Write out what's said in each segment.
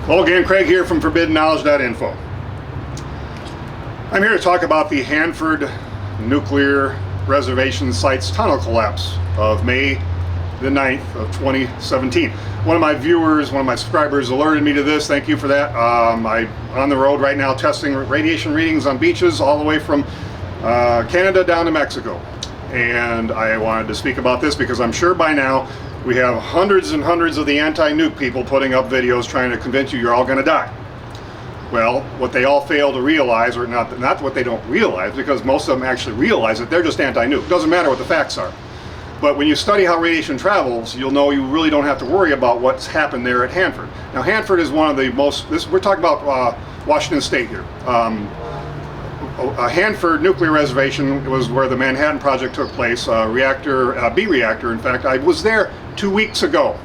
Hello again, Craig here from ForbiddenKnowledge.info. I'm here to talk about the Hanford Nuclear Reservation site's tunnel collapse of May the 9th of 2017. One of my viewers, one of my subscribers alerted me to this. Thank you for that. I'm on the road right now testing radiation readings on beaches all the way from Canada down to Mexico. And I wanted to speak about this because I'm sure by now we have hundreds and hundreds of the anti-nuke people putting up videos trying to convince you you're all going to die. Well, what they all fail to realize, or not what they don't realize, because most of them actually realize that they're just anti-nuke. Doesn't matter what the facts are. But when you study how radiation travels, you'll know you really don't have to worry about what's happened there at Hanford. Now, Hanford is one of the most, we're talking about Washington State here. Hanford Nuclear Reservation was where the Manhattan Project took place, B reactor. In fact, I was there 2 weeks ago,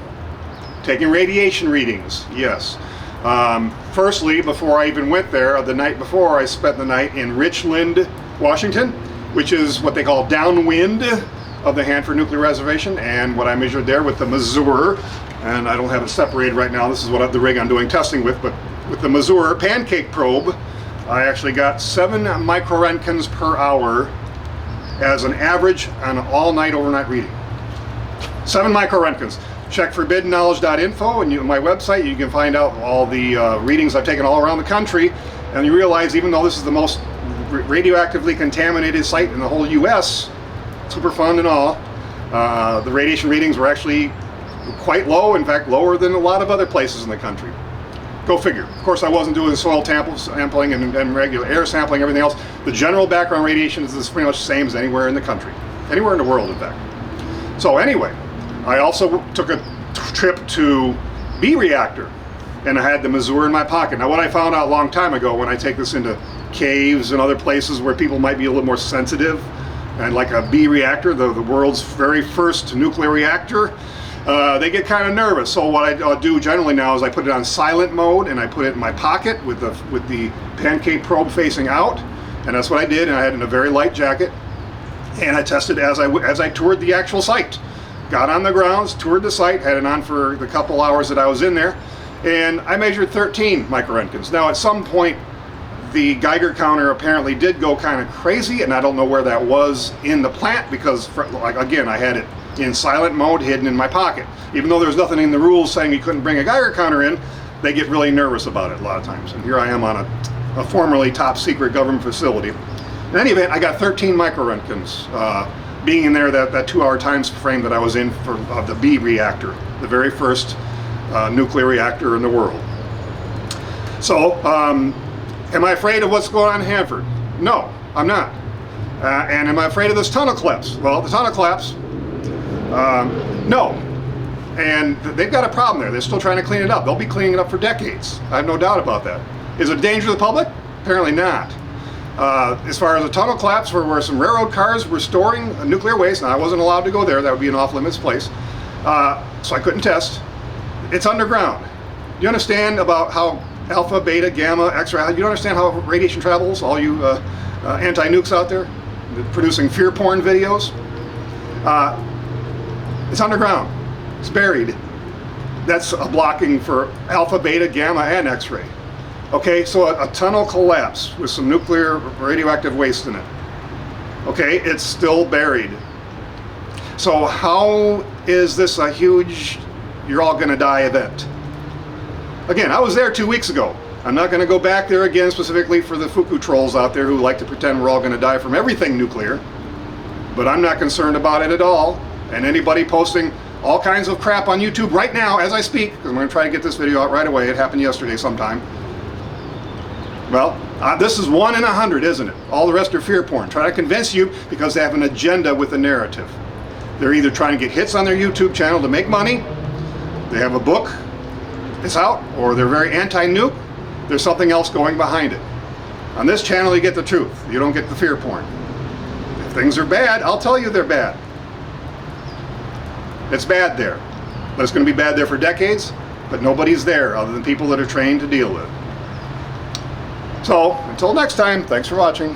taking radiation readings, yes. Firstly, before I even went there, the night before, I spent the night in Richland, Washington, which is what they call downwind of the Hanford Nuclear Reservation, and what I measured there with the Mazur, and I don't have it separated right now, this is what the rig I'm doing testing with, but with the Mazur pancake probe, I actually got 7 microrentkins per hour as an average on an all-night overnight reading. 7 microrentkins. Check ForbiddenKnowledge.info and my website. You can find out all the readings I've taken all around the country, and you realize even though this is the most radioactively contaminated site in the whole U.S., super fun and all, the radiation readings were actually quite low, in fact lower than a lot of other places in the country. Go figure. Of course, I wasn't doing soil sampling and regular air sampling, everything else. The general background radiation is pretty much the same as anywhere in the country. Anywhere in the world, in fact. So anyway, I also took a trip to B reactor, and I had the Mazur in my pocket. Now, what I found out a long time ago, when I take this into caves and other places where people might be a little more sensitive, and like a B reactor, the world's very first nuclear reactor, they get kind of nervous. So what I do generally now is I put it on silent mode, and I put it in my pocket with the pancake probe facing out, and that's what I did. And I had in a very light jacket, and I tested as I toured the actual site. Got on the grounds, toured the site, had it on for the couple hours that I was in there, and I measured 13 microrentkins. Now, at some point, the Geiger counter apparently did go kind of crazy, and I don't know where that was in the plant because, again, I had it in silent mode, hidden in my pocket. Even though there's nothing in the rules saying you couldn't bring a Geiger counter in, they get really nervous about it a lot of times. And here I am on a formerly top secret government facility. In any event, I got 13 microrentkins being in there that 2-hour time frame that I was in for the B reactor, the very first nuclear reactor in the world. So, am I afraid of what's going on in Hanford? No, I'm not. And am I afraid of this tunnel collapse? Well, the tunnel collapse, no. And they've got a problem there. They're still trying to clean it up. They'll be cleaning it up for decades. I have no doubt about that. Is it a danger to the public? Apparently not. As far as a tunnel collapse where some railroad cars were storing nuclear waste, and I wasn't allowed to go there, that would be an off-limits place, so I couldn't test. It's underground. Do you understand about how alpha, beta, gamma, X-ray, you don't understand how radiation travels, all you anti-nukes out there producing fear porn videos? It's underground. It's buried. That's a blocking for alpha, beta, gamma, and X-ray. Okay, so a tunnel collapse with some nuclear radioactive waste in it. Okay, it's still buried. So how is this a huge, you're all gonna die event? Again, I was there 2 weeks ago. I'm not gonna go back there again specifically for the Fuku trolls out there who like to pretend we're all gonna die from everything nuclear. But I'm not concerned about it at all. And anybody posting all kinds of crap on YouTube right now as I speak, because I'm gonna try to get this video out right away, it happened yesterday sometime. Well, this is 1 in 100, isn't it? All the rest are fear porn. Try to convince you because they have an agenda with the narrative. They're either trying to get hits on their YouTube channel to make money, they have a book, it's out, or they're very anti-nuke, there's something else going behind it. On this channel you get the truth, you don't get the fear porn. If things are bad, I'll tell you they're bad. It's bad there. But it's going to be bad there for decades, but nobody's there other than people that are trained to deal with it. So, until next time, thanks for watching.